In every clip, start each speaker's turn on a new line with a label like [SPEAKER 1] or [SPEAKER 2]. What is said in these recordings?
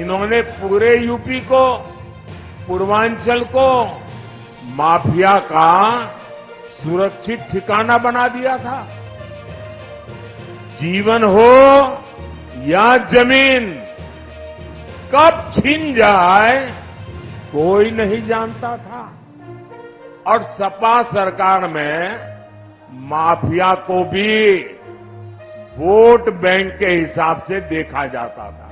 [SPEAKER 1] जिन्होंने पूरे यूपी को, पूर्वांचल को माफिया का सुरक्षित ठिकाना बना दिया था। जीवन हो या जमीन, कब छीन जाए कोई नहीं जानता था। और सपा सरकार में माफिया को भी वोट बैंक के हिसाब से देखा जाता था।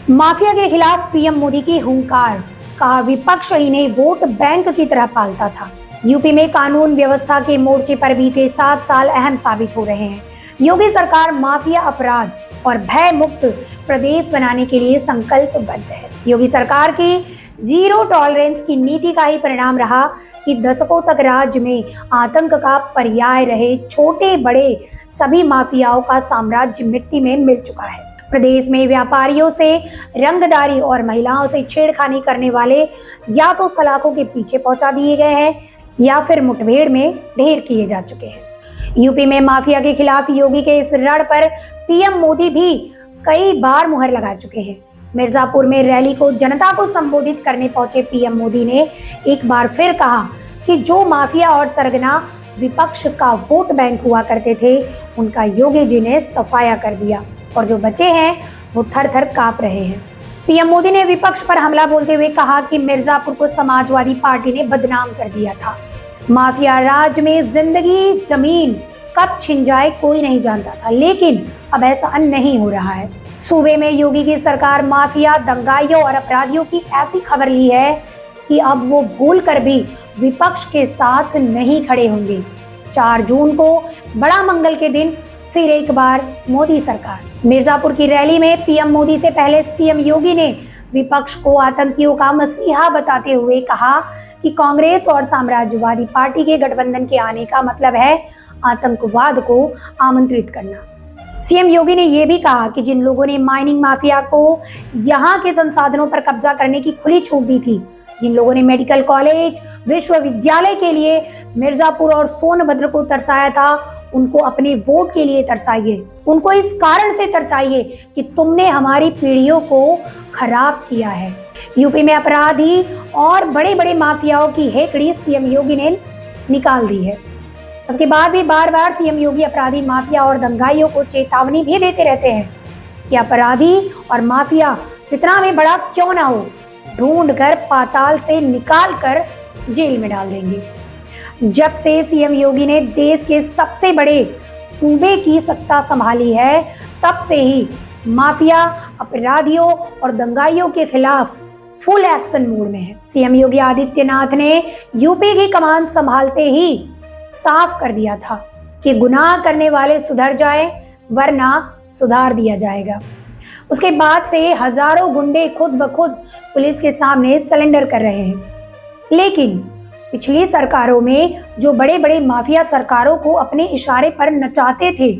[SPEAKER 2] माफिया के खिलाफ पीएम मोदी की हुंकार, कहा विपक्ष इन्हें वोट बैंक की तरह पालता था। यूपी में कानून व्यवस्था के मोर्चे पर बीते 7 साल अहम साबित हो रहे हैं। योगी सरकार माफिया, अपराध और भय मुक्त प्रदेश बनाने के लिए संकल्पबद्ध है। योगी सरकार की जीरो टॉलरेंस की नीति का ही परिणाम रहा कि दशकों तक राज्य में आतंक का पर्याय रहे छोटे बड़े सभी माफियाओं का साम्राज्य मिट्टी में मिल चुका है। प्रदेश में व्यापारियों से रंगदारी और महिलाओं से छेड़खानी करने वाले या तो सलाखों के पीछे पहुंचा दिए गए हैं या फिर मुठभेड़ में ढेर किए जा चुके हैं। यूपी में माफिया के खिलाफ योगी के इस रण पर पीएम मोदी भी कई बार मुहर लगा चुके हैं। मिर्जापुर में रैली को जनता को संबोधित करने पहुंचे पीएम मोदी ने एक बार फिर कहा कि जो माफिया और सरगना विपक्ष का वोट बैंक हुआ करते थे, उनका योगी जी ने सफाया कर दिया और जो बचे हैं वो थर थर कांप रहे हैं। पीएम मोदी ने विपक्ष पर हमला बोलते हुए कहा कि मिर्जापुर को समाजवादी पार्टी ने बदनाम कर दिया था। माफिया राज में जिंदगी जमीन कब छिन जाए कोई नहीं जानता था, लेकिन अब ऐसा नहीं हो रहा है। सूबे में योगी की सरकार माफिया, दंगाइयों और अपराधियों की ऐसी खबर ली है कि अब वो भूल कर भी विपक्ष के साथ नहीं खड़े होंगे। 4 जून को बड़ा मंगल के दिन फिर एक बार मोदी सरकार। मिर्जापुर की रैली में पीएम मोदी से पहले सीएम योगी ने विपक्ष को आतंकियों का मसीहा बताते हुए कहा कि कांग्रेस और साम्राज्यवादी पार्टी के गठबंधन के आने का मतलब है आतंकवाद को आमंत्रित करना। सीएम योगी ने यह भी कहा कि जिन लोगों ने माइनिंग माफिया को यहां के संसाधनों पर कब्जा करने की खुली छूट दी थी, जिन लोगों ने मेडिकल कॉलेज, विश्वविद्यालय के लिए मिर्जापुर और सोनभद्र को तरसाया था, उनको अपने वोट के लिए तरसाइए। उनको इस कारण से तरसाइए कि तुमने हमारी पीढ़ियों को खराब किया है। यूपी में अपराधी और बड़े बड़े माफियाओं की हेकड़ी सीएम योगी ने निकाल दी है। उसके बाद भी बार बार सीएम योगी अपराधी, माफिया और दंगाइयों को चेतावनी भी देते रहते हैं कि अपराधी और माफिया कितना भी बड़ा क्यों ना हो, ढूंढ कर पाताल से निकाल कर जेल में डाल देंगे। जब से सीएम योगी ने देश के सबसे बड़े सूबे की सत्ता संभाली है, तब से ही माफिया, अपराधियों और दंगाइयों के खिलाफ फुल एक्शन मोड में है। सीएम योगी आदित्यनाथ ने यूपी की कमान संभालते ही साफ कर दिया था कि गुनाह करने वाले सुधर जाएं, वरना सुधार दिया जाएगा। उसके बाद से हजारों गुंडे खुद ब खुद पुलिस के सामने सरेंडर कर रहे हैं। लेकिन पिछली सरकारों में जो बड़े बड़े माफिया सरकारों को अपने इशारे पर नचाते थे,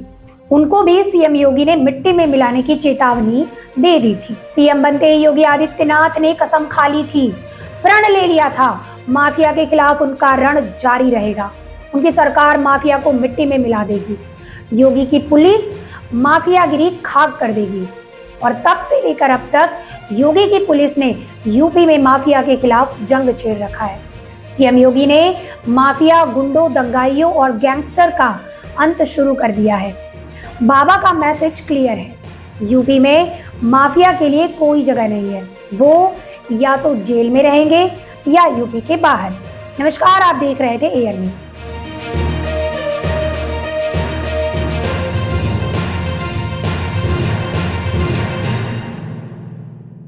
[SPEAKER 2] उनको भी सीएम योगी ने मिट्टी में मिलाने की चेतावनी दे दी थी। सीएम बनते ही योगी आदित्यनाथ ने कसम खा ली थी, प्रण ले लिया था, माफिया के खिलाफ उनका रण जारी रहेगा। उनकी सरकार माफिया को मिट्टी में मिला देगी। योगी की पुलिस माफियागिरी खाक कर देगी। और तब से लेकर अब तक योगी की पुलिस ने यूपी में माफिया के खिलाफ जंग छेड़ रखा है। सीएम योगी ने माफिया, गुंडों, दंगाइयों और गैंगस्टर का अंत शुरू कर दिया है। बाबा का मैसेज क्लियर है, यूपी में माफिया के लिए कोई जगह नहीं है। वो या तो जेल में रहेंगे या यूपी के बाहर। नमस्कार, आप देख रहे थे एआर न्यूज़।